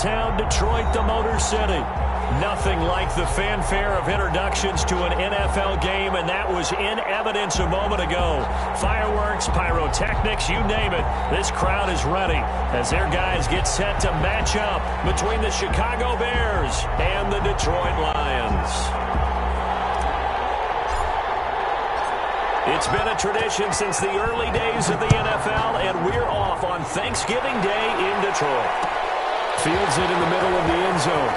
town, Detroit, the Motor City. Nothing like the fanfare of introductions to an NFL game, and that was in evidence a moment ago. Fireworks, pyrotechnics, you name it. This crowd is ready as their guys get set to match up between the Chicago Bears and the Detroit Lions. It's been a tradition since the early days of the NFL, and we're off on Thanksgiving Day in Detroit. Fields it in the middle of the end zone.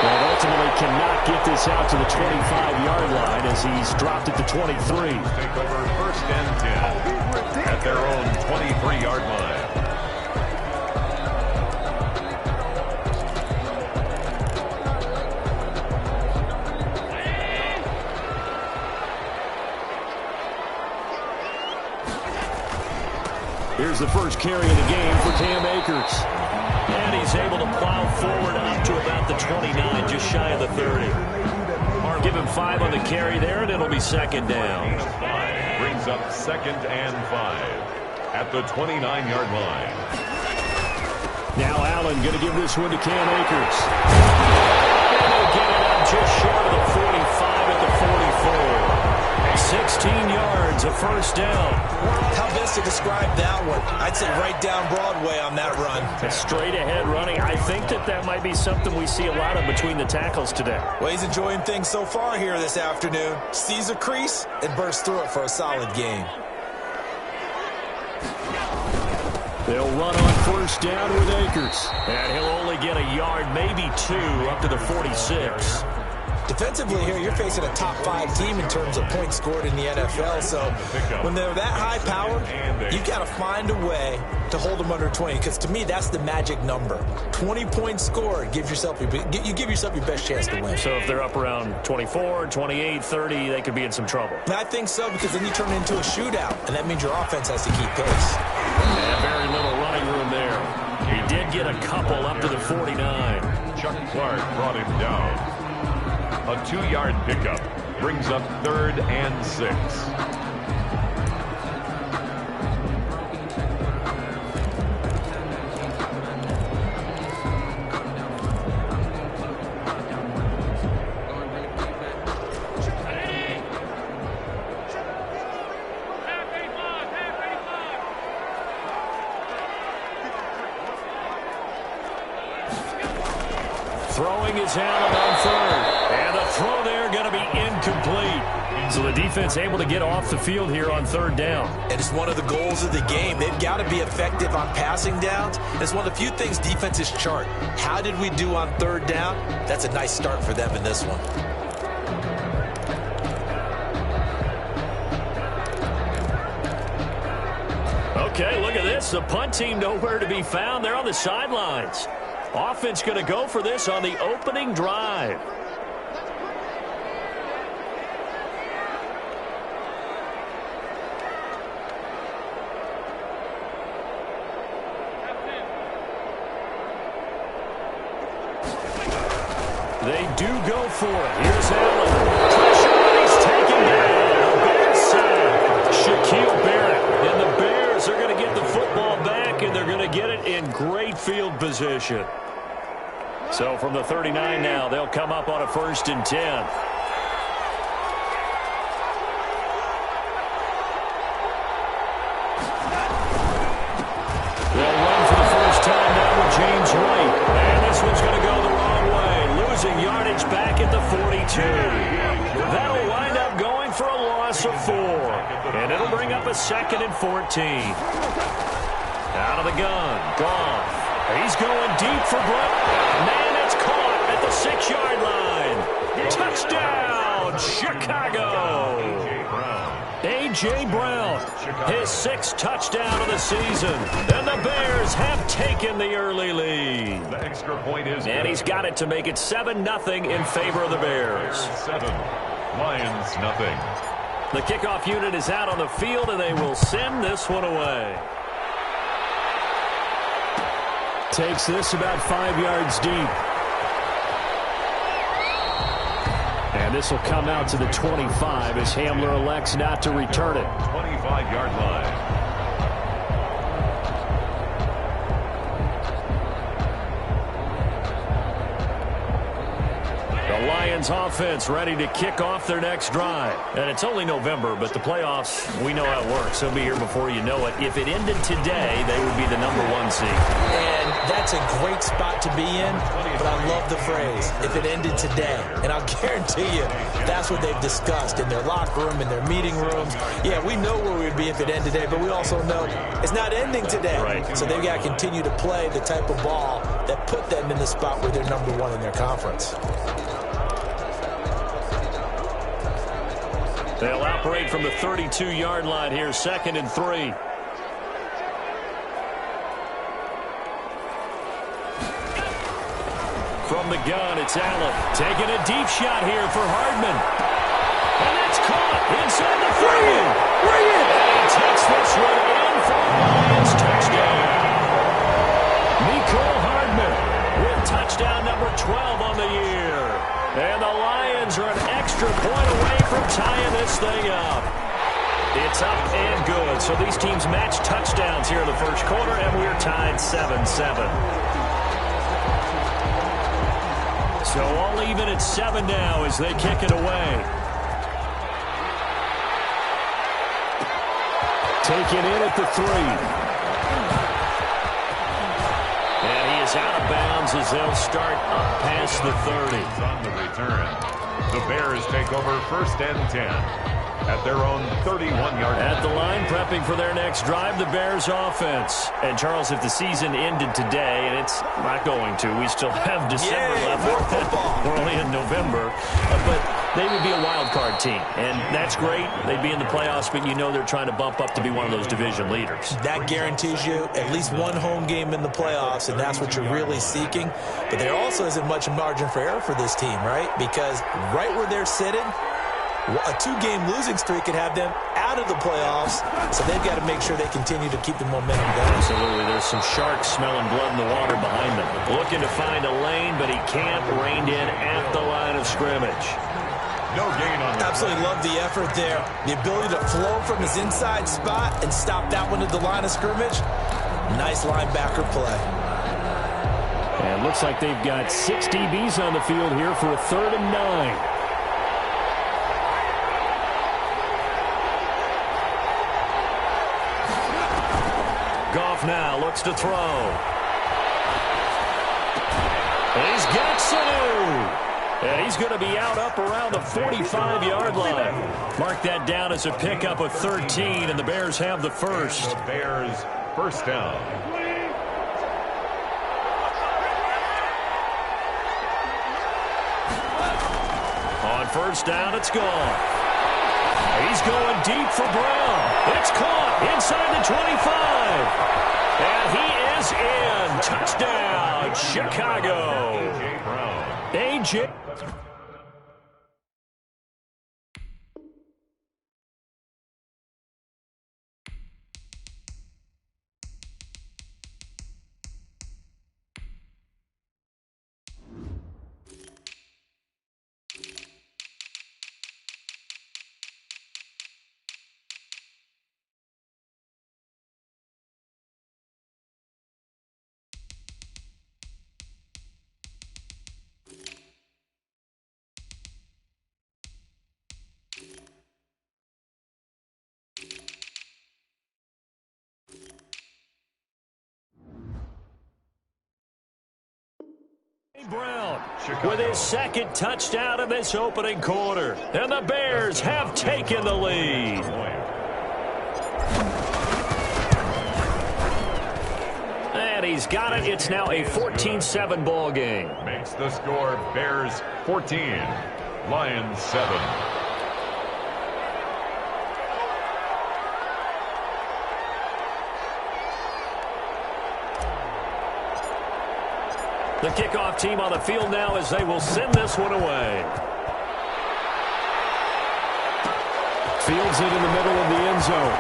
And ultimately cannot get this out to the 25-yard line as he's dropped it to 23. Take over 1st and 10 at their own 23-yard line. Here's the first carry of the game for Cam Akers. And he's able to plow forward up to about the 29, just shy of the 30. Give him 5 on the carry there, and it'll be 2nd down. Brings up 2nd and 5 at the 29-yard line. Now Allen going to give this one to Cam Akers. And he'll get it up just short of the 45 at the 44. 16 yards, a 1st down. How best to describe that one? I'd say right down Broadway on that run. A straight ahead running. I think that might be something we see a lot of between the tackles today. Well, he's enjoying things so far here this afternoon. Sees a crease and bursts through it for a solid game. They'll run on 1st down with Akers. And he'll only get a yard, maybe 2, up to the 46. Defensively here, you're facing a top 5 team in terms of points scored in the NFL. So when they're that high powered, you've got to find a way to hold them under 20. Because to me, that's the magic number. 20 points scored, you give yourself your best chance to win. So if they're up around 24, 28, 30, they could be in some trouble. I think so, because then you turn it into a shootout, and that means your offense has to keep pace. And very little running room there. He did get a couple up to the 49. Chuck Clark brought him down. A 2-yard pickup brings up 3rd and 6. Throwing is Allen on 3rd. And the throw there going to be incomplete. So the defense able to get off the field here on 3rd down. And it's one of the goals of the game. They've got to be effective on passing downs. It's one of the few things defenses chart. How did we do on 3rd down? That's a nice start for them in this one. Okay, look at this. The punt team nowhere to be found. They're on the sidelines. Offense going to go for this on the opening drive. They do go for it. Here's Allen. Pressure, and he's taken down. Bad sack. Shaquille Barrett. And the Bears are going to get the football back, and they're going to get it in great field position. So from the 39 now, they'll come up on a 1st and 10. They'll run for the first time now with James White. And this one's going to go the wrong way. Losing yardage back at the 42. That'll wind up going for a loss of 4. And it'll bring up a 2nd and 14. Out of the gun. Goff. He's going deep for Brown. Man, it's caught at the 6-yard line. Touchdown, Chicago. A.J. Brown, his 6th touchdown of the season. And the Bears have taken the early lead. The extra point is and he's got it to make it 7-0 in favor of the Bears. 7, Lions nothing. The kickoff unit is out on the field, and they will send this one away. Takes this about 5 yards deep. And this will come out to the 25 as Hamler elects not to return it. 25-yard line. Lions offense ready to kick off their next drive. And it's only November, but the playoffs, we know how it works. They'll be here before you know it. If it ended today, they would be the #1 seed. And that's a great spot to be in, but I love the phrase, if it ended today. And I'll guarantee you, that's what they've discussed in their locker room, in their meeting rooms. Yeah, we know where we'd be if it ended today, but we also know it's not ending today. Right. So they've got to continue to play the type of ball that put them in the spot where they're #1 in their conference. They'll operate from the 32-yard line here, 2nd and 3. From the gun, it's Allen. Taking a deep shot here for Hardman. And that's caught inside the 30. Bring it! And he takes this one in for a Lions touchdown. Mecole Hardman with touchdown number 12 on the year. And the Lions are an extra point away from tying this thing up. It's up and good. So these teams match touchdowns here in the first quarter, and we're tied 7-7. So all even at 7 now as they kick it away. Taken in at the 3. And he is out of bounds as they'll start up past the 30. On the return, the Bears take over 1st and 10 at their own 31-yard line. At the line, prepping for their next drive, the Bears offense. And, Charles, if the season ended today, and it's not going to, we still have December left. We're only in November. But they would be a wild card team, and that's great. They'd be in the playoffs, but you know they're trying to bump up to be one of those division leaders. That guarantees you at least one home game in the playoffs, and that's what you're really seeking. But there also isn't much margin for error for this team, right? Because right where they're sitting, a 2-game losing streak could have them out of the playoffs, so they've got to make sure they continue to keep the momentum going. Absolutely. There's some sharks smelling blood in the water behind them. Looking to find a lane, but he can't. Reined in at the line of scrimmage. No gain on that. Absolutely love the effort there. The ability to flow from his inside spot and stop that one at the line of scrimmage. Nice linebacker play. And looks like they've got 6 DBs on the field here for a 3rd and 9. Goff now looks to throw. He's got Sanu. And he's going to be out up around the 45-yard line. Mark that down as a pickup of 13, and the Bears have the first. The Bears' 1st down. On 1st down, it's gone. He's going deep for Brown. It's caught inside the 25. And he is in. Touchdown, Chicago. A.J. Brown. A.J. Brown with his 2nd touchdown of this opening quarter. And the Bears have taken the lead. And he's got it. It's now a 14-7 ball game. Makes the score Bears 14, Lions 7. The kickoff team on the field now as they will send this one away. Fields it in the middle of the end zone.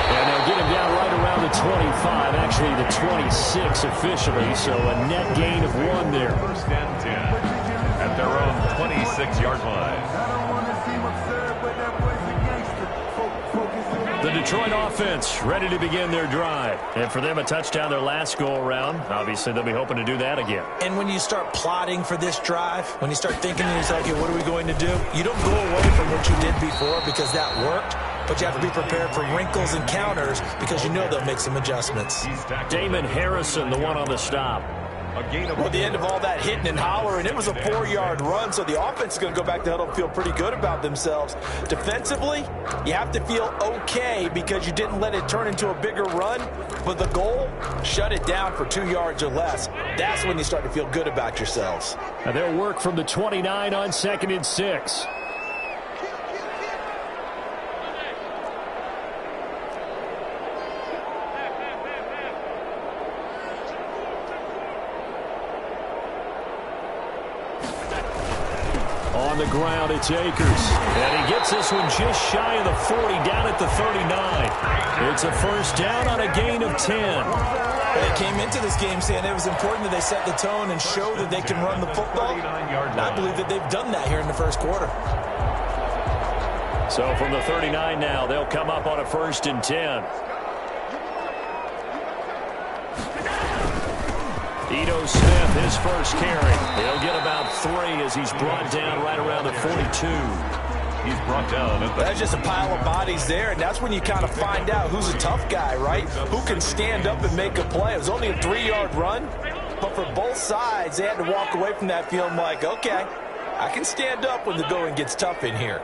And they'll get him down right around the 25, actually the 26 officially, so a net gain of 1 there. 1st and 10 at their own 26-yard line. The the Detroit offense ready to begin their drive. And for them, a touchdown their last go-around. Obviously, they'll be hoping to do that again. And when you start plotting for this drive, when you start thinking to yourself, okay, what are we going to do? You don't go away from what you did before because that worked, but you have to be prepared for wrinkles and counters because you know they'll make some adjustments. Damon Harrison, the one on the stop. Well, the end of all that hitting and hollering, it was a 4-yard run, so the offense is going to go back to huddle and feel pretty good about themselves. Defensively, you have to feel okay because you didn't let it turn into a bigger run, but the goal, shut it down for 2 yards or less. That's when you start to feel good about yourselves. Now they'll work from the 29 on 2nd and 6. On the ground, it's Akers. And he gets this one just shy of the 40, down at the 39. It's a first down on a gain of 10. They came into this game saying it was important that they set the tone and show that they can run the football. And I believe that they've done that here in the first quarter. So from the 39 now, they'll come up on a 1st and 10. Ito Smith, his first carry. He'll get about 3 as he's brought down right around the 42. He's brought down. That's just a pile of bodies there, and that's when you kind of find out who's a tough guy, right? Who can stand up and make a play. It was only a 3-yard run, but for both sides, they had to walk away from that feeling like, okay, I can stand up when the going gets tough in here.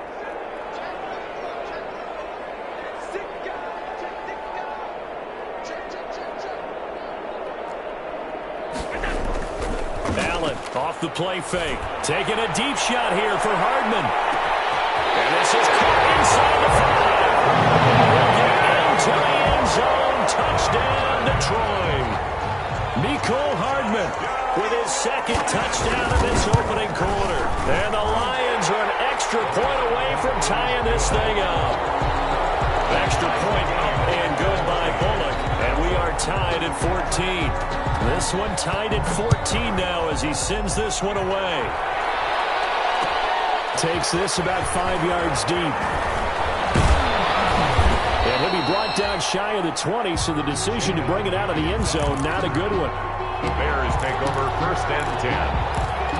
Allen off the play fake. Taking a deep shot here for Hardman. And this is caught inside the 5. We'll get into the end zone. Touchdown, Detroit. Mecole Hardman with his 2nd touchdown of this opening quarter. And the Lions are an extra point away from tying this thing up. Extra point up and good by Bullock. And we are tied at 14. This one tied at 14 now as he sends this one away. Takes this about 5 yards deep. And he'll be brought down shy of the 20, so the decision to bring it out of the end zone, not a good one. The Bears take over 1st and 10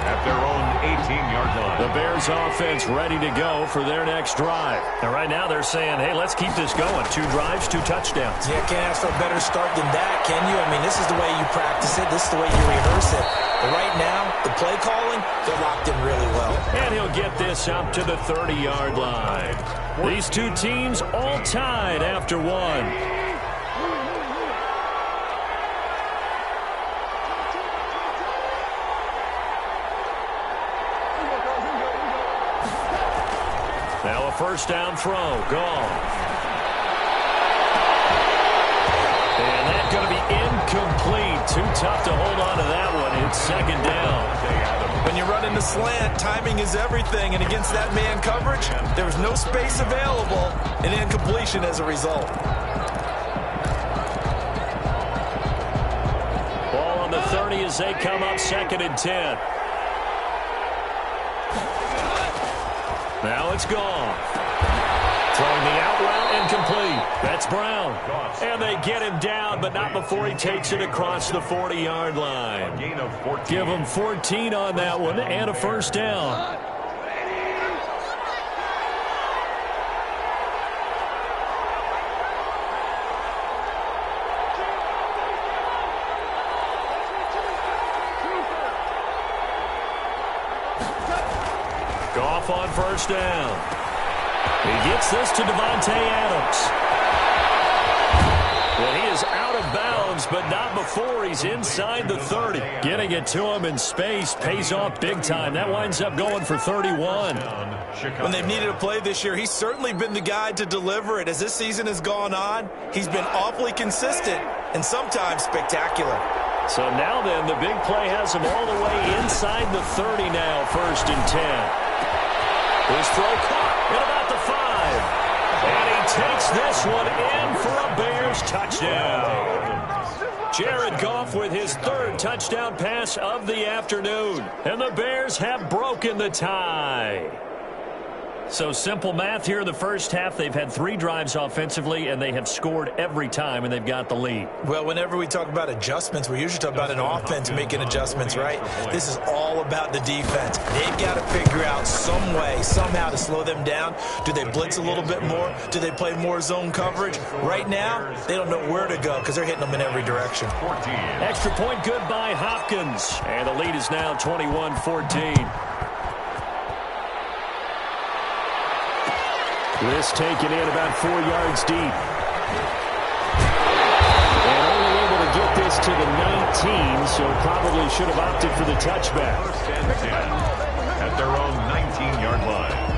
at their own 18-yard line. The Bears offense ready to go for their next drive. And right now they're saying, hey, let's keep this going. 2 drives, 2 touchdowns. Yeah, can't ask for a better start than that, can you? I mean, this is the way you practice it. This is the way you rehearse it. But right now, the play calling, they're locked in really well. And he'll get this up to the 30-yard line. These 2 teams all tied after 1. Now a first down throw. Gone. And that's going to be incomplete. Too tough to hold on to that one. It's 2nd down. When you run in the slant, timing is everything. And against that man coverage, there was no space available. And incompletion as a result. Ball on the 30 as they come up 2nd and 10. Now it's gone. Throwing the out route incomplete. That's Brown. And they get him down, but not before he takes it across the 40-yard line. Gain of 14. Give him 14 on that one and a first down. Goff on first down. He gets this to Devontae Adams. Well, he is out of bounds, but not before he's inside the 30. Getting it to him in space pays off big time. That winds up going for 31. When they've needed a play this year, he's certainly been the guy to deliver it. As this season has gone on, he's been awfully consistent and sometimes spectacular. So now then, the big play has him all the way inside the 30 now, 1st and 10. His throw caught at about the 5. And he takes this one in for a Bears touchdown. Jared Goff with his 3rd touchdown pass of the afternoon. And the Bears have broken the tie. So simple math here in the first half. They've had 3 drives offensively, and they have scored every time, and they've got the lead. Well, whenever we talk about adjustments, we usually talk about an offense making adjustments, right? This is all about the defense. They've got to figure out some way, somehow to slow them down. Do they blitz a little bit more? Do they play more zone coverage? Right now, they don't know where to go because they're hitting them in every direction. Extra point good by Hopkins. And the lead is now 21-14. This taken in about 4 yards deep. And only able to get this to the 19, so probably should have opted for the touchback. First and 10 at their own 19-yard line.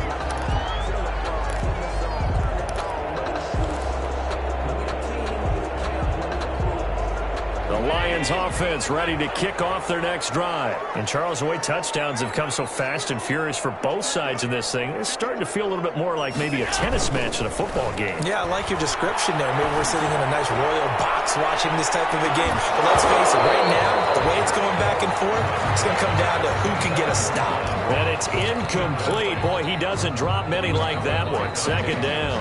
The Lions offense ready to kick off their next drive. And Charles, the way touchdowns have come so fast and furious for both sides of this thing, it's starting to feel a little bit more like maybe a tennis match than a football game. Yeah, I like your description there. Maybe we're sitting in a nice royal box watching this type of a game. But let's face it, right now, the way it's going back and forth, it's going to come down to who can get a stop. And it's incomplete. Boy, he doesn't drop many like that one. Second down.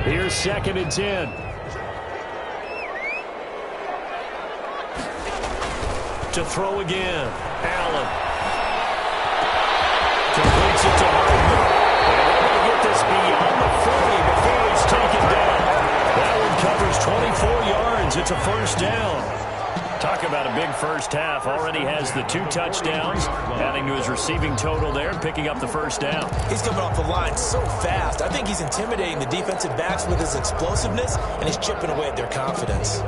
Here's 2nd and 10. To throw again. Allen. Completes it to Hardman. And they're going to get this beyond the 40 before he's taken down. That one covers 24 yards. It's a first down. Talk about a big first half. Already has the 2 touchdowns, adding to his receiving total there, picking up the first down. He's coming off the line so fast. I think he's intimidating the defensive backs with his explosiveness, and he's chipping away at their confidence.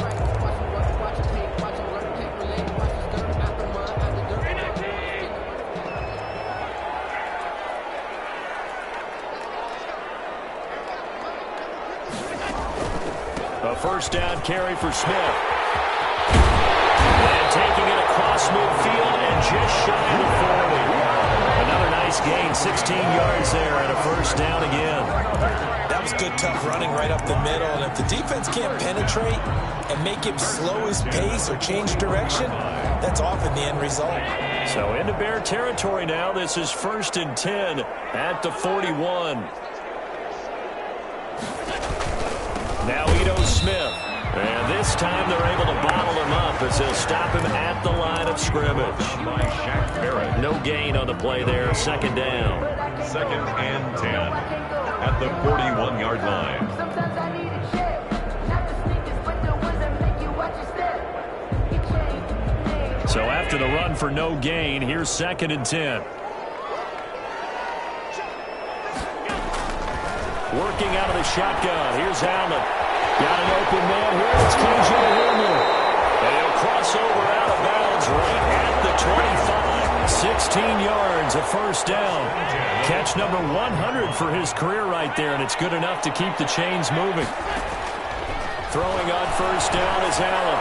A first down carry for Smith. And taking it across midfield and just shy of the 40. Another nice gain, 16 yards there and a first down again. That was good, tough running right up the middle. And if the defense can't penetrate and make him slow his pace or change direction, that's often the end result. So into Bear territory now. This is 1st and 10 at the 41. Now Ito Smith. And this time they're able to bottle him up as they'll stop him at the line of scrimmage. No gain on the play there. 2nd down. 2nd and 10 at the 41-yard line. So after the run for no gain, here's 2nd and 10. Working out of the shotgun. Here's Allen. Got an open man here. It's KJ Hamler. And he'll cross over out of bounds right at the 25. 16 yards, a first down. Catch number 100 for his career right there, and it's good enough to keep the chains moving. Throwing on first down is Allen.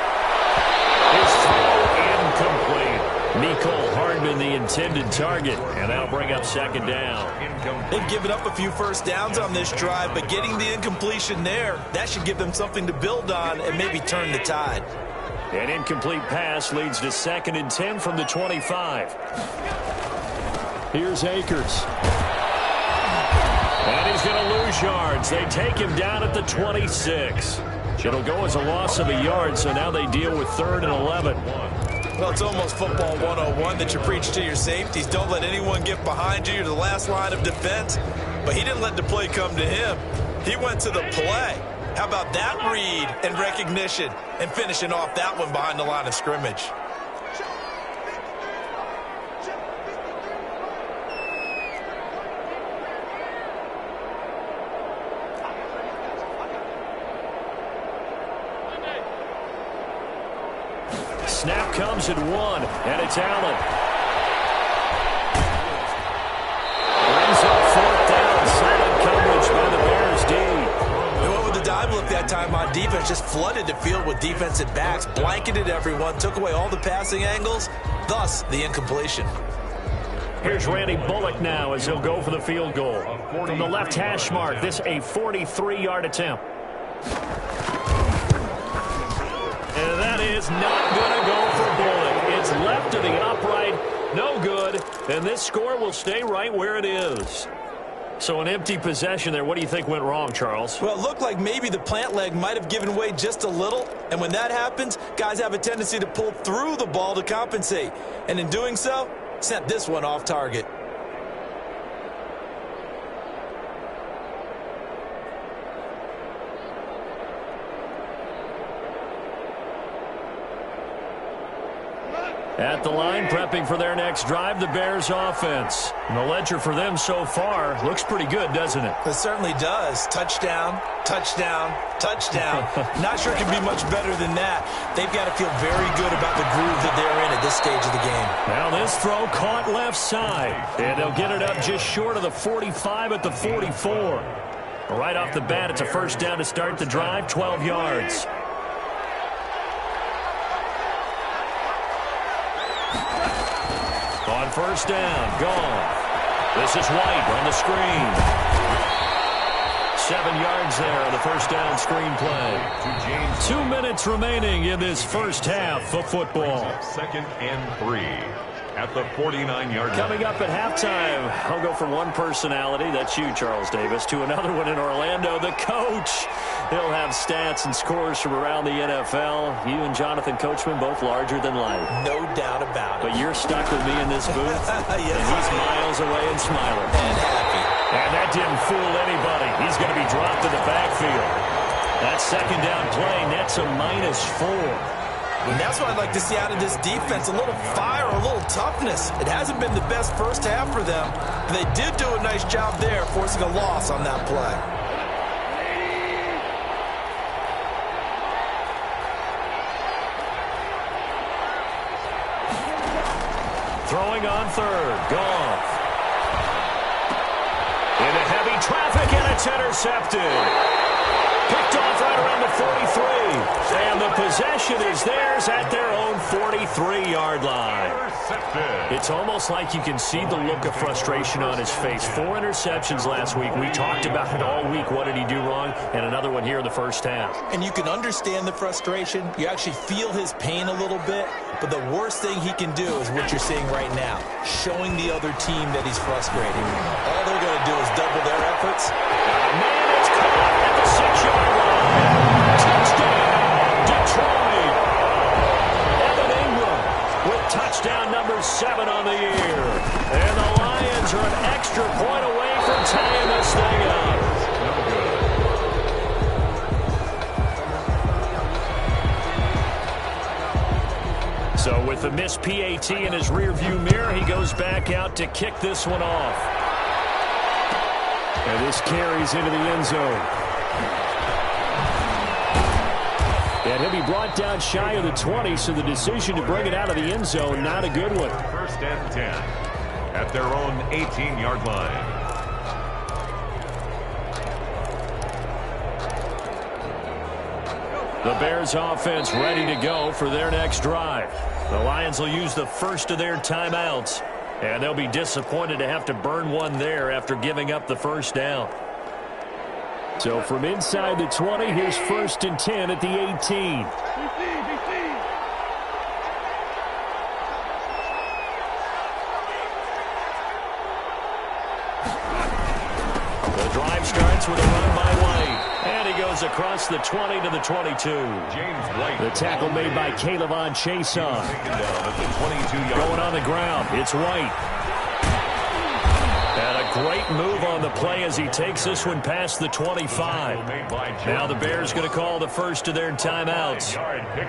His throw incomplete. Mecole Hardman, the intended target, and that'll bring up 2nd down. They've given up a few first downs on this drive, but getting the incompletion there, that should give them something to build on and maybe turn the tide. An incomplete pass leads to 2nd and 10 from the 25. Here's Akers. And he's going to lose yards. They take him down at the 26. It'll go as a loss of a yard, so now they deal with 3rd and 11. Well, it's almost football 101 that you preach to your safeties. Don't let anyone get behind you. You're the last line of defense. But he didn't let the play come to him. He went to the play. How about that read and recognition and finishing off that one behind the line of scrimmage? Snap comes at 1, and it's Allen. Brings up 4th down, solid coverage by the Bears D. They went with the dive look that time on defense, just flooded the field with defensive backs, blanketed everyone, took away all the passing angles, thus the incompletion. Here's Randy Bullock now as he'll go for the field goal. From the left hash mark, this a 43-yard attempt. And that is not going to go for Bullock. It's left to the upright, No good, and this score will stay right where it is. So an empty possession there. What do you think went wrong, Charles? Well, it looked like maybe the plant leg might have given way just a little, and when that happens, guys have a tendency to pull through the ball to compensate, and in doing so, sent this one off target. At the line, prepping for their next drive, the Bears offense. And the ledger for them so far looks pretty good, doesn't it? It certainly does. Touchdown, touchdown, touchdown. Not sure it can be much better than that. They've got to feel very good about the groove that they're in at this stage of the game. Now this throw caught left side. And they'll get it up just short of the 45 at the 44. Right off the bat, it's a first down to start the drive, 12 yards. On first down, gone. This is White on the screen. 7 yards there on the first down screen play. 2 minutes remaining in this first half of football. 2nd and 3 at the 49-yard line. Coming up at halftime, I'll go from one personality, that's you, Charles Davis, to another one in Orlando, the coach. He'll have stats and scores from around the NFL. You and Jonathan Coachman both larger than life. No doubt about it. But you're stuck with me in this booth, Yes, and he's miles away and smiling. And happy. And that didn't fool anybody. He's going to be dropped in the backfield. That second down play nets a -4. And that's what I'd like to see out of this defense, a little fire, a little toughness. It hasn't been the best first half for them, but they did do a nice job there, forcing a loss on that play. Throwing on third, Goff. Into heavy traffic, and it's intercepted. Picked off right around the 43. And the possession is theirs at their own 43-yard line. It's almost like you can see the look of frustration on his face. 4 interceptions last week. We talked about it all week. What did he do wrong? And another one here in the first half. And you can understand the frustration. You actually feel his pain a little bit. But the worst thing he can do is what you're seeing right now, showing the other team that he's frustrated. All they're going to do is double their efforts. Man, it's caught at the 6-yard line. Touchdown, Detroit. Evan Ingram with touchdown number 7 on the year. And the Lions are an extra point away from tying this thing up. So with the missed PAT in his rearview mirror, he goes back out to kick this one off. And this carries into the end zone. And he'll be brought down shy of the 20, so the decision to bring it out of the end zone, not a good one. 1st and 10 at their own 18-yard line. The Bears offense ready to go for their next drive. The Lions will use the first of their timeouts, and they'll be disappointed to have to burn one there after giving up the first down. So from inside the 20, here's 1st and 10 at the 18. The drive starts with a run by White, and he goes across the 20 to the 22. James White. The tackle made by Caleb Chason. Going on the ground, it's White. And a great move on the play as he takes this one past the 25. Now the Bears going to call the first of their timeouts,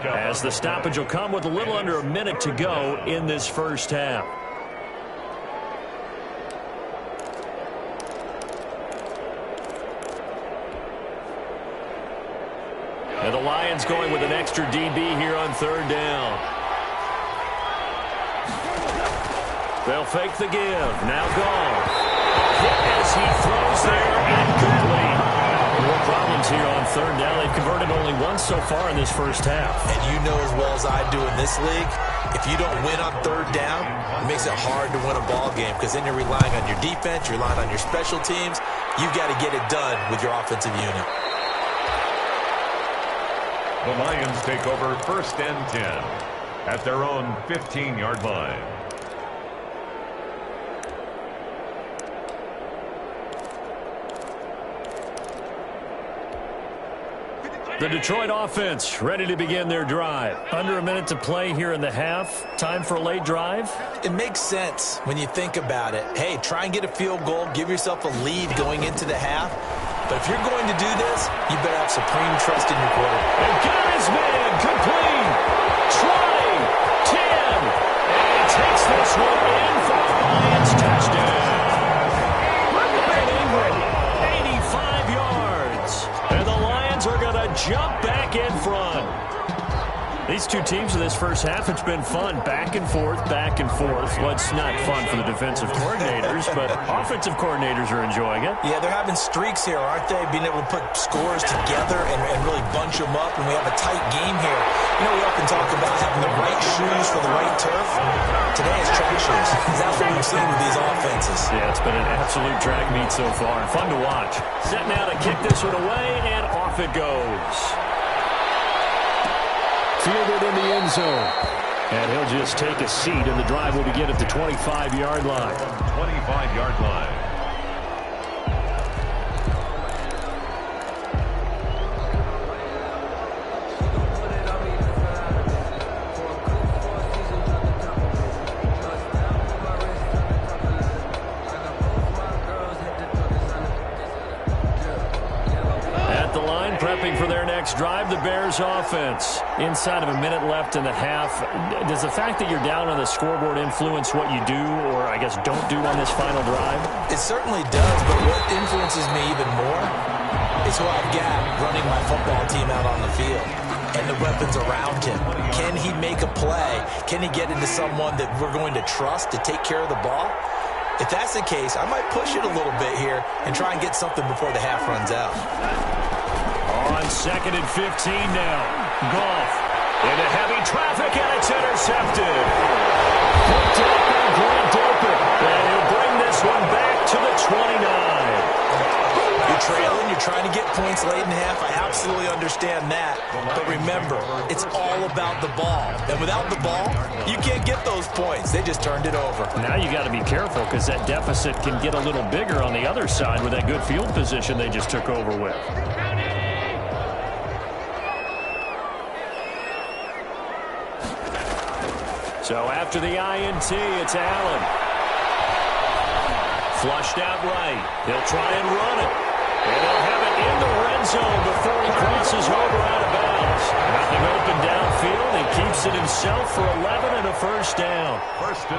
as the stoppage will come with a little under a minute to go in this first half. And the Lions going with an extra DB here on 3rd down. They'll fake the give. Now Goff. Hit as he throws there incomplete. More problems here on 3rd down. They've converted only once so far in this first half. And you know as well as I do in this league, if you don't win on 3rd down, it makes it hard to win a ball game, because then you're relying on your defense, you're relying on your special teams. You've got to get it done with your offensive unit. The Lions take over 1st and 10 at their own 15-yard line. The Detroit offense ready to begin their drive. Under a minute to play here in the half. Time for a late drive. It makes sense when you think about it. Hey, try and get a field goal. Give yourself a lead going into the half. But if you're going to do this, you better have supreme trust in your quarterback. And got his man complete. 20, 10. And he takes this one in for the Lions touchdown. And 85 yards. And the Lions are going to jump back in front. These two teams in this first half, it's been fun. Back and forth, back and forth. Well, it's not fun for the defensive coordinators, but offensive coordinators are enjoying it. Yeah, they're having streaks here, aren't they? Being able to put scores together and really bunch them up, and we have a tight game here. You know, we often talk about having the right shoes for the right turf. Today it's track shoes. That's what we've seen with these offenses. Yeah, it's been an absolute track meet so far, and fun to watch. Set now to kick this one away, and off it goes. Fielded in the end zone. And he'll just take a seat, and the drive will begin at the 25-yard line. 25-yard line. Prepping for their next drive, the Bears offense. Inside of a minute left in the half. Does the fact that you're down on the scoreboard influence what you do, or I guess don't do on this final drive? It certainly does, but what influences me even more is who I've got running my football team out on the field and the weapons around him. Can he make a play? Can he get into someone that we're going to trust to take care of the ball? If that's the case, I might push it a little bit here and try and get something before the half runs out. On 2nd and 15 now. Goff into heavy traffic, and it's intercepted. Picked up and grabbed open. And he'll bring this one back to the 29. You're trailing, you're trying to get points late in the half. I absolutely understand that. But remember, it's all about the ball. And without the ball, you can't get those points. They just turned it over. Now you got to be careful, because that deficit can get a little bigger on the other side with that good field position they just took over with. So after the INT, it's Allen. Flushed out right. He'll try and run it. And he'll have it in the red zone before he crosses over out of bounds. Nothing open downfield. He keeps it himself for 11 and a first down.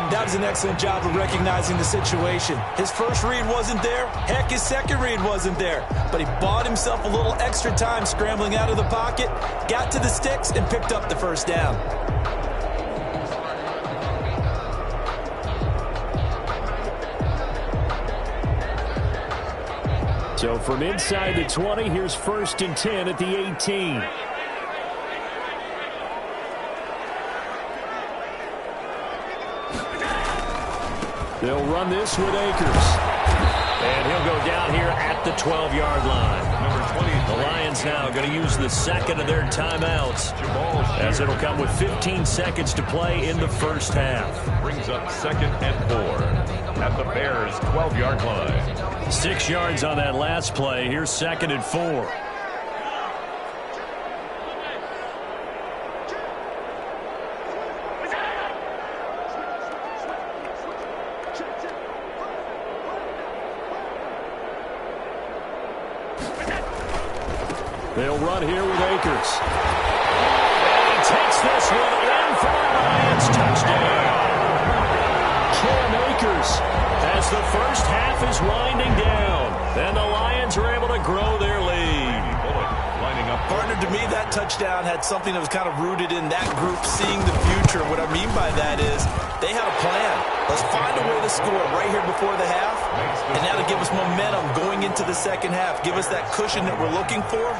That was an excellent job of recognizing the situation. His first read wasn't there. Heck, his second read wasn't there. But he bought himself a little extra time scrambling out of the pocket, got to the sticks, and picked up the first down. So from inside the 20, here's 1st and 10 at the 18. They'll run this with Akers. And he'll go down here at the 12-yard line. Number 20. The Lions now going to use the second of their timeouts, as it'll come with 15 seconds to play in the first half. Brings up 2nd and 4 at the Bears' 12-yard line. 6 yards on that last play. Here's 2nd and 4. They'll run here with Akers. And he takes this one in for the Lions touchdown. Cam Akers, as the first half is winding down. And the Lions are able to grow their lead. Lining up. Partner, to me, that touchdown had something that was kind of rooted in that group seeing the future. What I mean by that is they had a plan. Let's find a way to score right here before the half. And now to give us momentum going into the second half. Give us that cushion that we're looking for.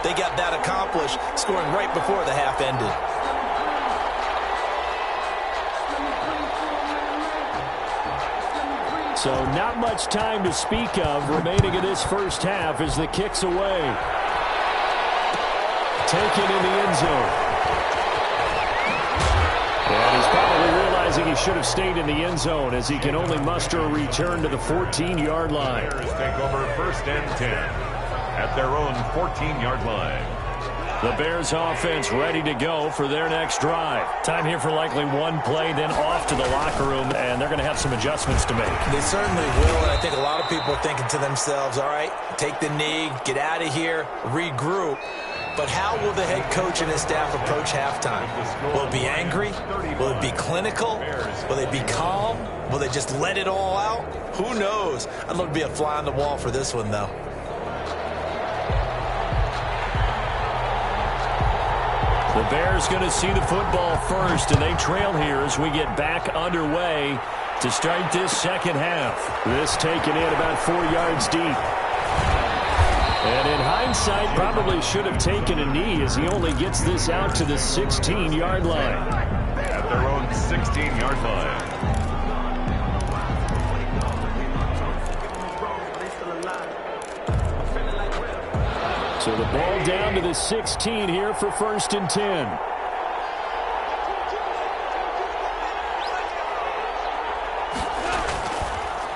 They got that accomplished, scoring right before the half ended. So not much time to speak of remaining in this first half as the kick's away. Taken in the end zone. And he's probably realizing he should have stayed in the end zone, as he can only muster a return to the 14-yard line. Bears take over 1st and 10 at their own 14-yard line. The Bears offense ready to go for their next drive. Time here for likely one play, then off to the locker room, and they're going to have some adjustments to make. They certainly will, and I think a lot of people are thinking to themselves, all right, take the knee, get out of here, regroup. But how will the head coach and his staff approach halftime? Will it be angry? Will it be clinical? Will they be calm? Will they just let it all out? Who knows? I'd love to be a fly on the wall for this one, though. The Bears going to see the football first, and they trail here as we get back underway to start this second half. This taken in about 4 yards deep. And in hindsight, probably should have taken a knee as he only gets this out to the 16-yard line. At their own 16-yard line. So the ball down to the 16 here for 1st and 10.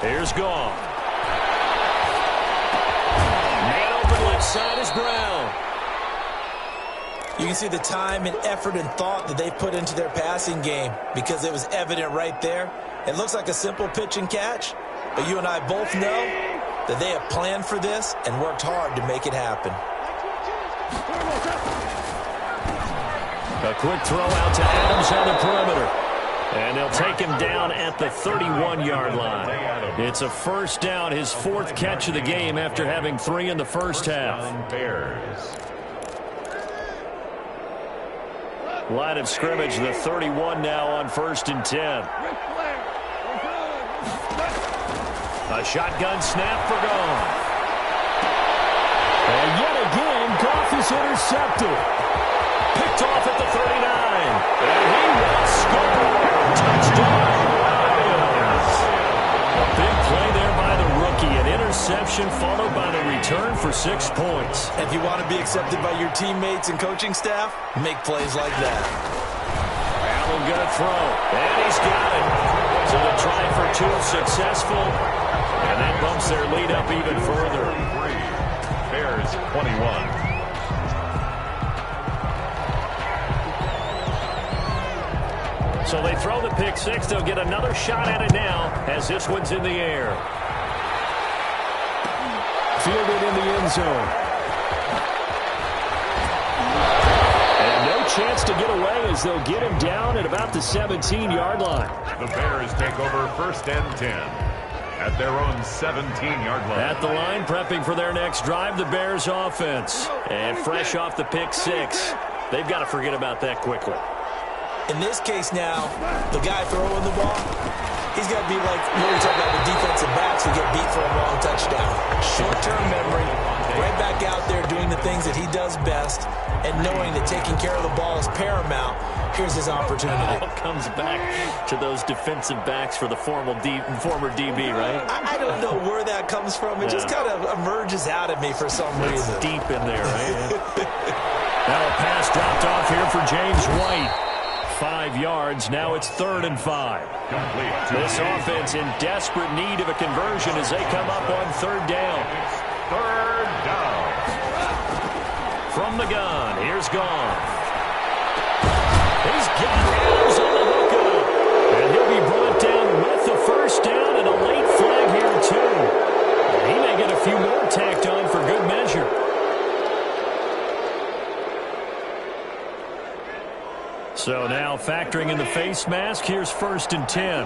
Here's Goff. Man open left side is Brown. You can see the time and effort and thought that they put into their passing game because it was evident right there. It looks like a simple pitch and catch, but you and I both know that they have planned for this and worked hard to make it happen. A quick throw out to Adams on the perimeter. And they'll take him down at the 31-yard line. It's a first down, his 4th catch of the game after having 3 in the first half. Line of scrimmage, the 31 now on 1st and 10. A shotgun snap for Goff. And yet again, Goff is intercepted. Picked off at the 39. And he will score. Touchdown, Lions. A big play there by the rookie. An interception followed by the return for 6 points. If you want to be accepted by your teammates and coaching staff, make plays like that. Allen gonna throw. And he's got it. So the try for 2 successful. And that bumps their lead up even further. Bears 21. So they throw the pick 6. They'll get another shot at it now as this one's in the air. Fielded in the end zone. And no chance to get away as they'll get him down at about the 17-yard line. The Bears take over 1st and 10 at their own 17-yard line. At the line, prepping for their next drive, the Bears offense. And fresh off the pick 6, they've got to forget about that quickly. In this case now, the guy throwing the ball, he's got to be like when we talk about the defensive backs who get beat for a long touchdown. Short-term memory, right back out there doing the things that he does best, and knowing that taking care of the ball is paramount. Here's his opportunity. Comes back to those defensive backs for the former DB, right? I don't know where that comes from. It just kind of emerges out at me for some reason. It's deep in there, right? Now a pass dropped off here for James White. 5 yards. Now it's 3rd and 5. This offense in desperate need of a conversion as they come up on 3rd down. 3rd down. From the gun, here's Goff. He's got Adams on the hookup. And he'll be brought down with the 1st down and a late flag here, too. And he may get a few more tacked on for good measure. So now factoring in the face mask, here's 1st and 10.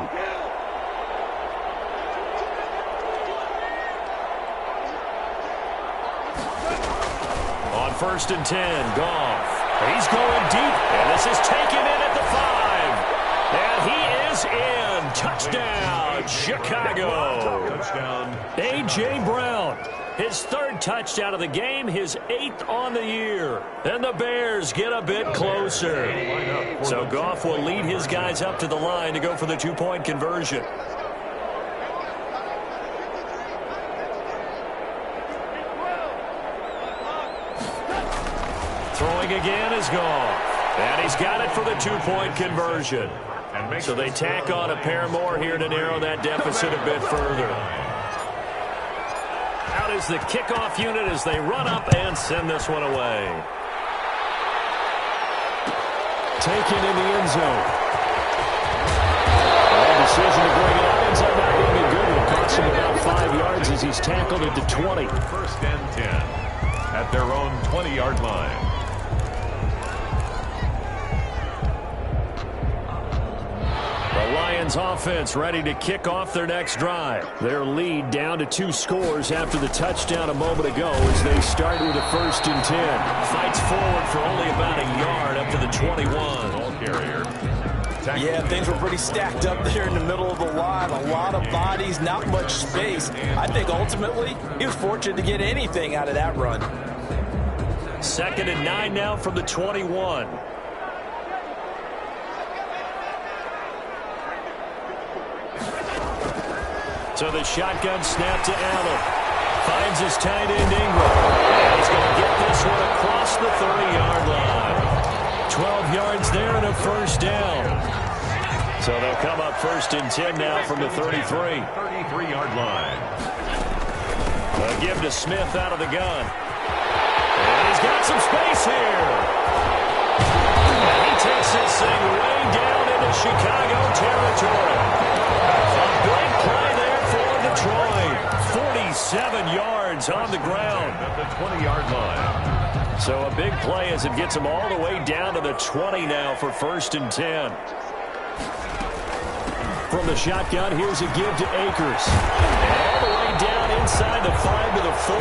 On 1st and 10, Goff. He's going deep, and this is taken in at the 5. And he is in. Touchdown, Chicago. Touchdown. A.J. Brown. His 3rd touchdown of the game, his 8th on the year. And the Bears get a bit closer. So Goff will lead his guys up to the line to go for the 2-point conversion. Throwing again is Goff. And he's got it for the 2-point conversion. So they tack on a pair more here to narrow that deficit a bit further. Out is the kickoff unit as they run up and send this one away. taken in the end zone. The decision to bring it up ends up not being a good one. Costs him about 5 yards as he's tackled at the 20. First and 10 at their own 20-yard line. The Lions offense ready to kick off their next drive. Their lead down to 2 scores after the touchdown a moment ago as they start with a 1st and 10. Fights forward for only about a yard up to the 21. Ball carrier. Yeah, things were pretty stacked up there in the middle of the line. A lot of bodies, not much space. I think ultimately he was fortunate to get anything out of that run. 2nd and 9 now from the 21. So the shotgun snap to Allen. Finds his tight end Ingram. And he's going to get this one across the 30-yard line. 12 yards there and a 1st down. So they'll come up 1st and 10 now from the 33. 33-yard line. A give to Smith out of the gun. And he's got some space here. And he takes this thing way down into Chicago territory. A big play there for Detroit. 47 yards on the ground. At the 20-yard line. So a big play as it gets him all the way down to the 20 now for 1st and 10. From the shotgun, here's a give to Akers. All the way down inside the 5 to the 4.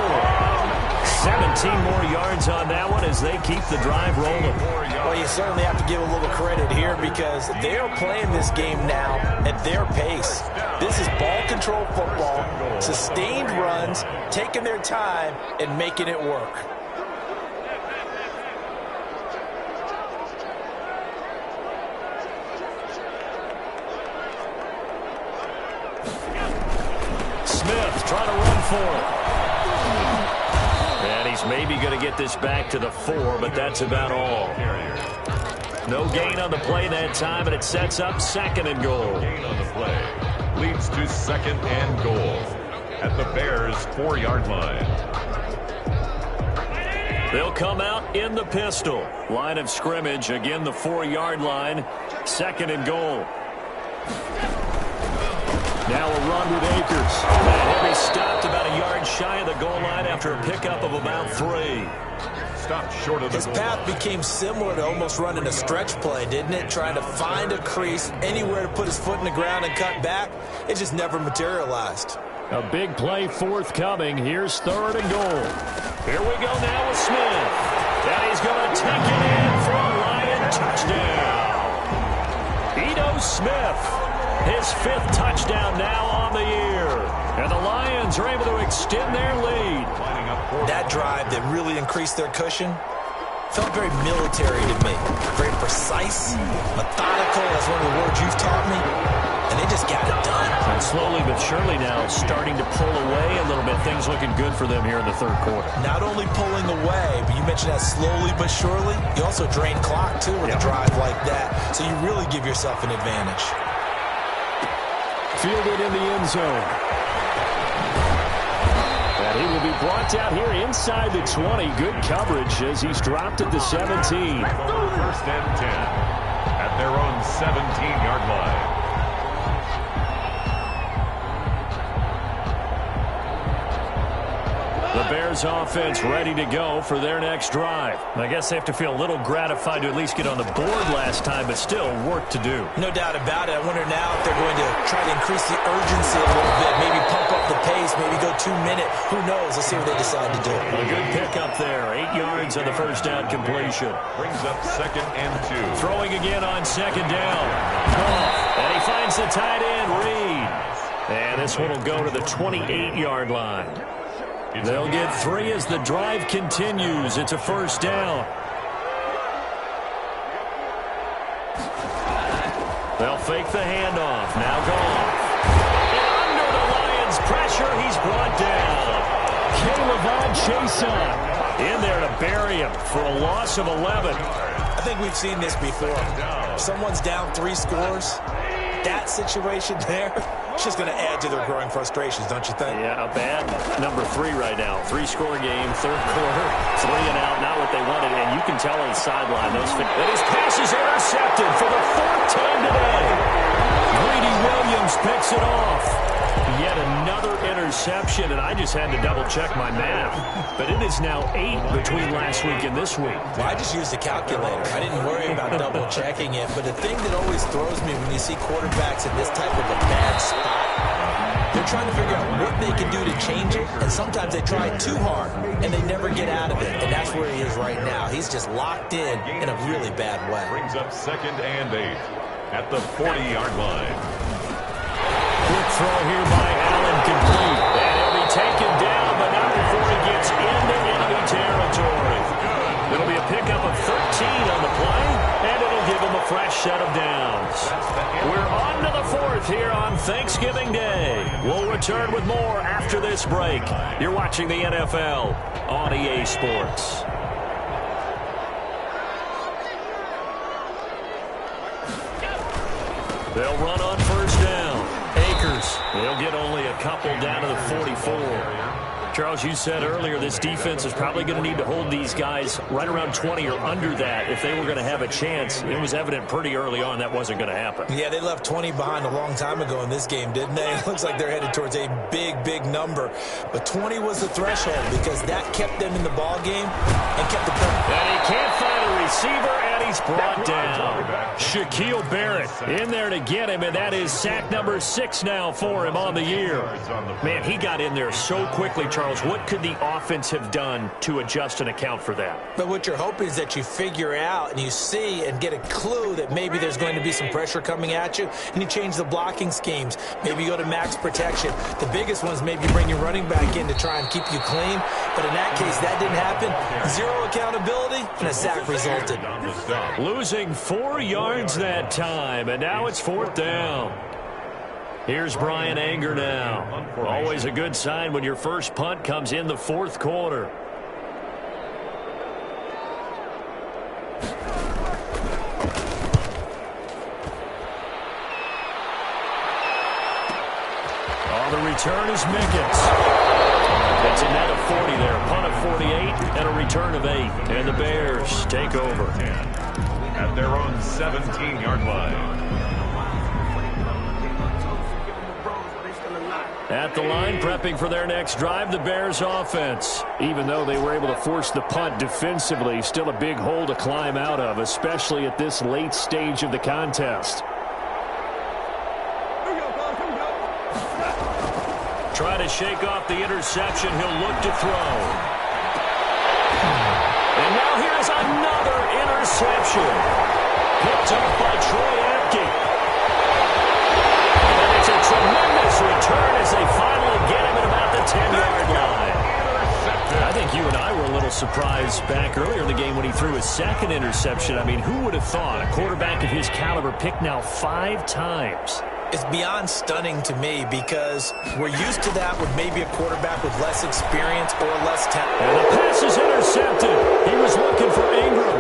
17 more yards on that one as they keep the drive rolling. Well, you certainly have to give a little credit here because they are playing this game now at their pace. This is ball control football, sustained runs, taking their time and making it work. Smith trying to run for it. And he's maybe going to get this back to the 4, but that's about all. No gain on the play that time, and it sets up 2nd and goal. Gain on the play leads to 2nd and goal at the Bears' 4-yard line. They'll come out in the pistol. Line of scrimmage, again the 4-yard line. 2nd and goal. Now a run with Akers. And heavy stopped about a yard shy of the goal line after a pickup of about 3. Stopped short of the His path became similar to almost running a stretch play, didn't it? Trying to find a crease, anywhere to put his foot in the ground and cut back. It just never materialized. A big play forthcoming. Here's 3rd and goal. Here we go now with Smith. And he's going to take it in for a Lion touchdown. Ito Smith. His 5th touchdown now on the year. And the Lions are able to extend their lead. That drive that really increased their cushion felt very military to me. Very precise, methodical, that's one of the words you've taught me. And they just got it done. And slowly but surely now starting to pull away a little bit. Things looking good for them here in the 3rd quarter. Not only pulling away, but you mentioned that slowly but surely. You also drain clock, too, with a drive like that. So you really give yourself an advantage. Fielded in the end zone. And he will be brought down here inside the 20. Good coverage as he's dropped at the 17. 1st and 10 at their own 17-yard line. The Bears offense ready to go for their next drive. I guess they have to feel a little gratified to at least get on the board last time, but still work to do. No doubt about it. I wonder now if they're going to try to increase the urgency a little bit, maybe pump up the pace, maybe go 2-minute. Who knows? Let's see what they decide to do. A good pickup there. 8 yards on the 1st down completion. Brings up 2nd and 2. Throwing again on 2nd down. And he finds the tight end, Reed. And this one will go to the 28-yard line. They'll get 3 as the drive continues. It's a 1st down. They'll fake the handoff. Now gone. And under the Lions' pressure, he's brought down. Caleb Chason in there to bury him for a loss of 11. I think we've seen this before. Someone's down 3 scores. That situation there, it's just going to add to their growing frustrations, don't you think? Yeah, a bad number 3 right now. 3-score game, 3rd quarter, 3 and out, not what they wanted. And you can tell on the sideline, that his pass is intercepted. picks it off. Yet another interception, and I just had to double-check my math. But it is now 8 between last week and this week. Well, I just used a calculator. I didn't worry about double-checking it. But the thing that always throws me when you see quarterbacks in this type of a bad spot, they're trying to figure out what they can do to change it, and sometimes they try too hard, and they never get out of it. And that's where he is right now. He's just locked in a really bad way. Brings up 2nd and 8 at the 40-yard line. Quick throw here by Allen, complete. And he'll be taken down, but not before he gets into enemy territory. It'll be a pickup of 13 on the play, and it'll give him a fresh set of downs. We're on to the 4th here on Thanksgiving Day. We'll return with more after this break. You're watching the NFL on EA Sports. They'll run on first down. Akers, they'll get only a couple down to the 44. Charles, you said earlier this defense is probably going to need to hold these guys right around 20 or under that if they were going to have a chance. It was evident pretty early on that wasn't going to happen. Yeah, they left 20 behind a long time ago in this game, didn't they? It looks like they're headed towards a big, big number. But 20 was the threshold because that kept them in the ball game and kept the point. And he can't find a receiver, and he's brought down. Shaquille Barrett in there to get him, and that is sack number 6 now for him on the year. Man, he got in there so quickly, Charles. What could the offense have done to adjust and account for that? But what you're hoping is that you figure out and you see and get a clue that maybe there's going to be some pressure coming at you, and you change the blocking schemes. Maybe you go to max protection. The biggest ones maybe bring your running back in to try and keep you clean. But in that case, that didn't happen. 0 accountability, and a sack resulted. Losing 4 yards that time, and now it's 4th down. Here's Brian Anger now. Always a good sign when your first punt comes in the 4th quarter. Oh, the return is Mickens. It's a net of 40 there. Punt of 48 and a return of 8. And the Bears take over. At their own 17-yard line. At the line, prepping for their next drive, the Bears offense. Even though they were able to force the punt defensively, still a big hole to climb out of, especially at this late stage of the contest. Try to shake off the interception. He'll look to throw. And now here's another interception. Picked up by Troy Apke. And it's a tremendous return as they finally get him at about the 10-yard line. I think you and I were a little surprised back earlier in the game when he threw his 2nd interception. I mean, who would have thought a quarterback of his caliber picked now 5 times? It's beyond stunning to me because we're used to that with maybe a quarterback with less experience or less talent. And the pass is intercepted. He was looking for Ingram.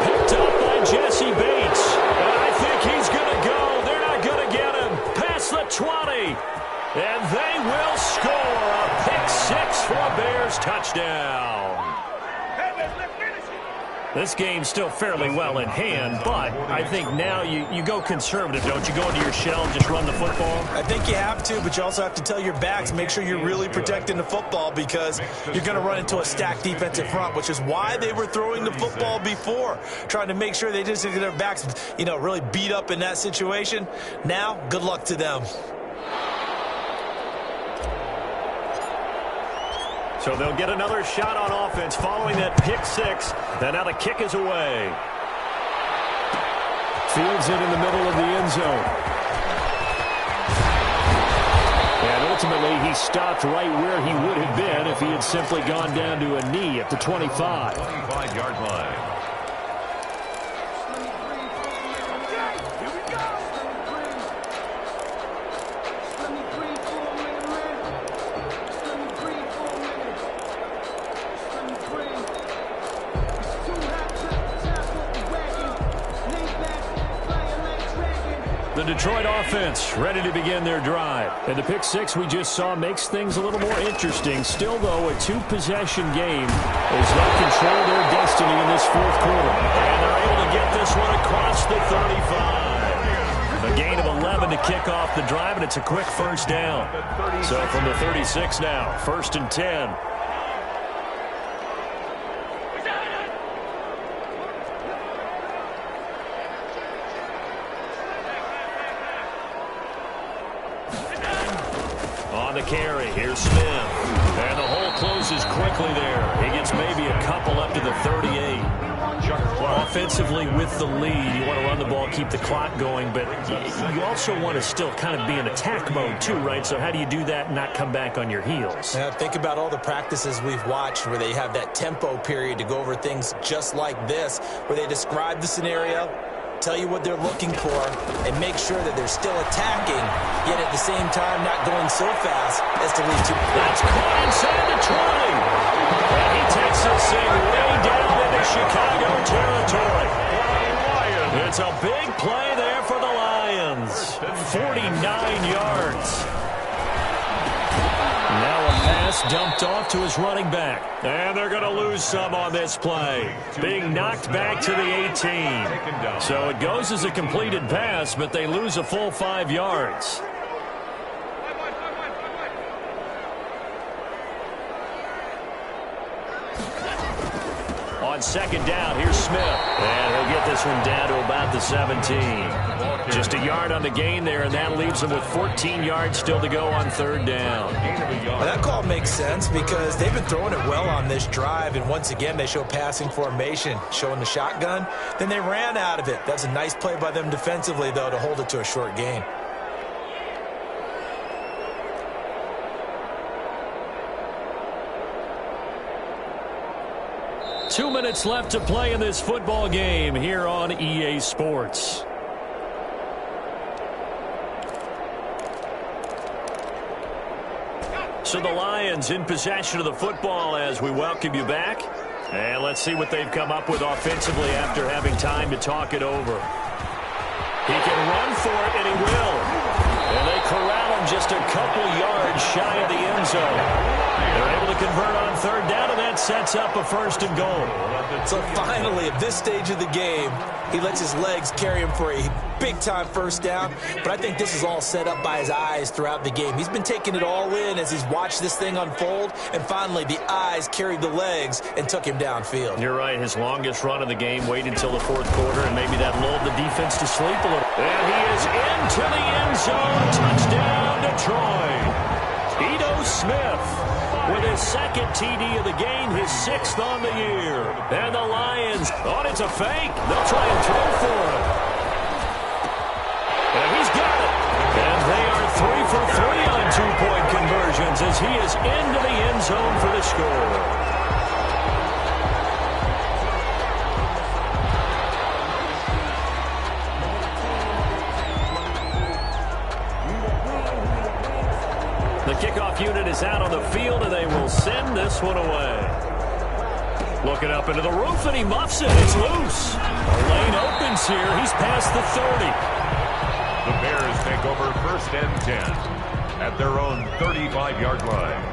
Picked up by Jesse Bates. And I think he's going to go. They're not going to get him. Past the 20. And they will score a pick-6 for a Bears touchdown. This game's still fairly well in hand, but I think now you go conservative, don't you? Go into your shell and just run the football? I think you have to, but you also have to tell your backs, make sure you're really protecting the football because you're going to run into a stacked defensive front, which is why they were throwing the football before, trying to make sure they just get their backs, really beat up in that situation. Now, good luck to them. So they'll get another shot on offense following that pick-6. And now the kick is away. Fields it in the middle of the end zone. And ultimately, he stopped right where he would have been if he had simply gone down to a knee at the 25. 25-yard line. The Detroit offense ready to begin their drive. And the pick-6 we just saw makes things a little more interesting. Still, though, a 2-possession game as they control their destiny in this 4th quarter. And they're able to get this one across the 35. A gain of 11. 11 to kick off the drive, and it's a quick first down. So from the 36 now, 1st and 10. On the carry, here's Smith. And the hole closes quickly there. He gets maybe a couple up to the 38. Offensively with the lead, you want to run the ball, keep the clock going, but you also want to still kind of be in attack mode too, right? So how do you do that and not come back on your heels? Now, think about all the practices we've watched where they have that tempo period to go over things just like this, where they describe the scenario, tell you what they're looking for, and make sure that they're still attacking, yet at the same time not going so fast as to lead to... That's caught inside the 20. And he takes this thing way down into Chicago territory. It's a big play there for the Lions. 49 yards. Now a pass dumped off to his running back. And they're going to lose some on this play. Being knocked back to the 18. So it goes as a completed pass, but they lose a full 5 yards. On second down, here's Smith. And he'll get this one down to about the 17. Just a yard on the gain there, and that leaves him with 14 yards still to go on 3rd down. Well, that call makes sense because they've been throwing it well on this drive, and once again they show passing formation, showing the shotgun. Then they ran out of it. That's a nice play by them defensively, though, to hold it to a short gain. Two minutes left to play in this football game here on EA Sports. So the Lions in possession of the football as we welcome you back. And let's see what they've come up with offensively after having time to talk it over. He can run for it, and he will. And they corral him just a couple yards shy of the end zone. They're able to convert on 3rd down, and that sets up a 1st and goal. So finally, at this stage of the game, he lets his legs carry him for a big-time 1st down. But I think this is all set up by his eyes throughout the game. He's been taking it all in as he's watched this thing unfold. And finally, the eyes carried the legs and took him downfield. You're right. His longest run of the game waited until the 4th quarter, and maybe that lulled the defense to sleep a little. And he is into the end zone. Touchdown, Detroit. Ito Smith with his 2nd TD of the game, his 6th on the year. And the Lions, it's a fake. They'll try and throw for it. And he's got it. And they are 3 for 3 on 2-point conversions as he is into the end zone for the score. The kickoff unit is out on the field, and they will send this one away. Looking up into the roof, and he muffs it. It's loose. A lane opens here. He's past the 30. The Bears take over 1st and 10 at their own 35-yard line.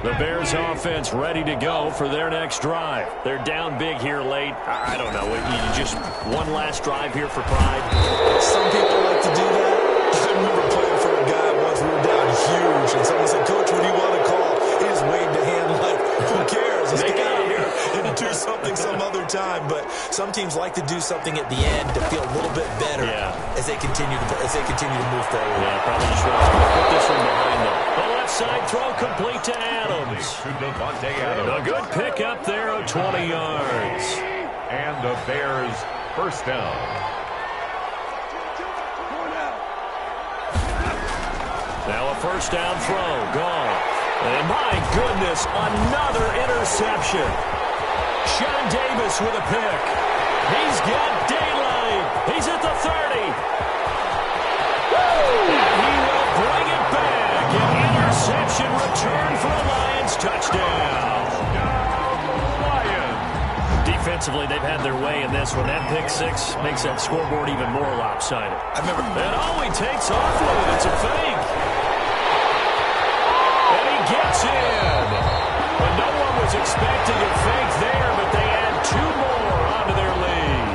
The Bears offense ready to go for their next drive. They're down big here late. I don't know. You just one last drive here for pride. Some people like to do that. I remember playing for a guy once. We were down huge, and someone said, "Coach, what do you want to call?" He just waved a hand like, "Who cares? Let's get out of here and do something some other time." But some teams like to do something at the end to feel a little bit better as they continue to move forward. Yeah, probably just want to put this one behind them. The left side throw complete to Adams. A good pickup there of 20 yards. And the Bears 1st down. Now a 1st down throw, gone. And my goodness, another interception. Sean Davis with a pick. He's got daylight. He's at the 30. And he will bring it back. An interception return for a Lions touchdown. Defensively, they've had their way in this one. That pick 6 makes that scoreboard even more lopsided. And he takes off with it. It's a fake. And he gets in. But no one was expecting a fake there, but they add 2 more onto their lead.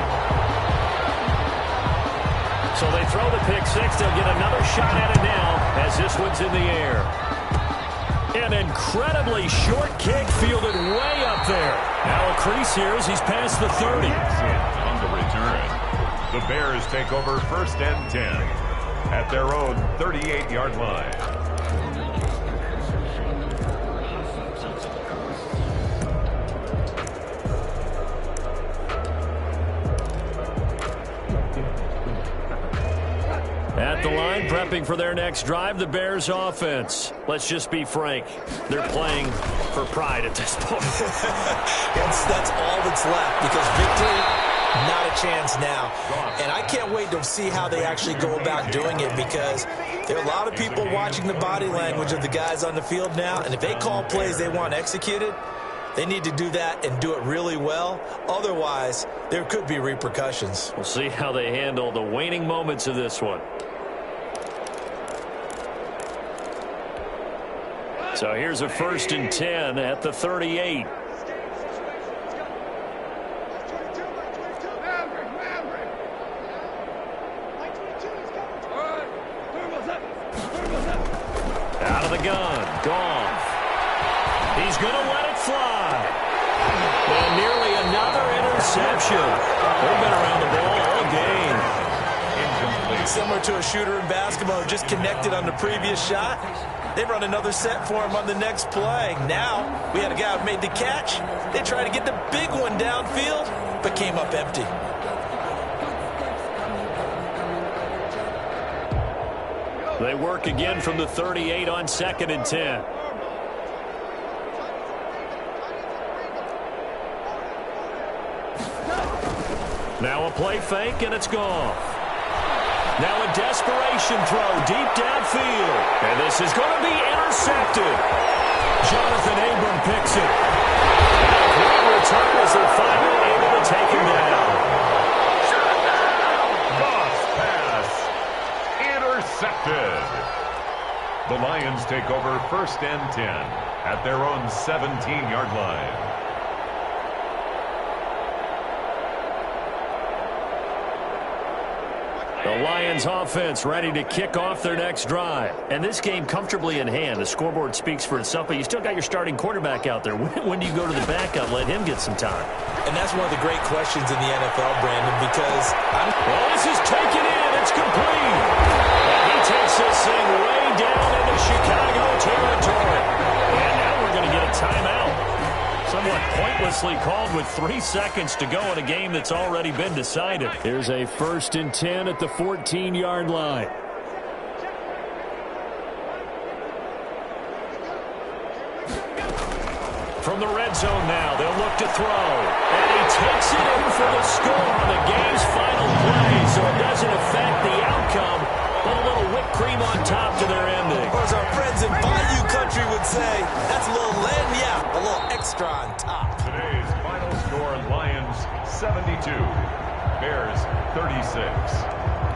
this one's in the air. An incredibly short kick fielded way up there. Now a crease here as he's past the 30. On the return, the Bears take over 1st and 10 at their own 38-yard line. At the line, prepping for their next drive, the Bears offense. Let's just be frank. They're playing for pride at this point. That's all that's left, because victory, not a chance now. And I can't wait to see how they actually go about doing it, because there are a lot of people watching the body language of the guys on the field now, and if they call plays they want executed, they need to do that and do it really well. Otherwise, there could be repercussions. We'll see how they handle the waning moments of this one. So here's a 1st and 10 at the 38. Out of the gun, Goff. He's going to let it fly. And nearly another interception. They've been around the ball all game. Incomplete. Similar to a shooter in basketball who just connected on the previous shot. They run another set for him on the next play. Now, we had a guy who made the catch. They tried to get the big one downfield, but came up empty. They work again from the 38 on 2nd and 10. Now a play fake, and it's gone. Now a desperation throw deep downfield. And this is going to be intercepted. Jonathan Abram picks it. And a great return as they're finally able to take him down. Goff's pass intercepted. The Lions take over 1st and 10 at their own 17-yard line. The Lions offense ready to kick off their next drive. And this game comfortably in hand. The scoreboard speaks for itself, but you still got your starting quarterback out there. When do you go to the backup, let him get some time? And that's one of the great questions in the NFL, Brandon, because well, this is taken in. It's complete. And he takes this thing way down into Chicago territory. And now we're going to get a timeout. Somewhat pointlessly called with 3 seconds to go in a game that's already been decided. Here's a 1st and 10 at the 14-yard line. From the red zone now, they'll look to throw. And he takes it in for the score on the game's final play, so it doesn't affect the outcome, but a little whipped cream on top to their ending. or as our friends in Bayou Country would say, that's a little lagniappe, a little extra on top. Today's final score, Lions 72, Bears 36.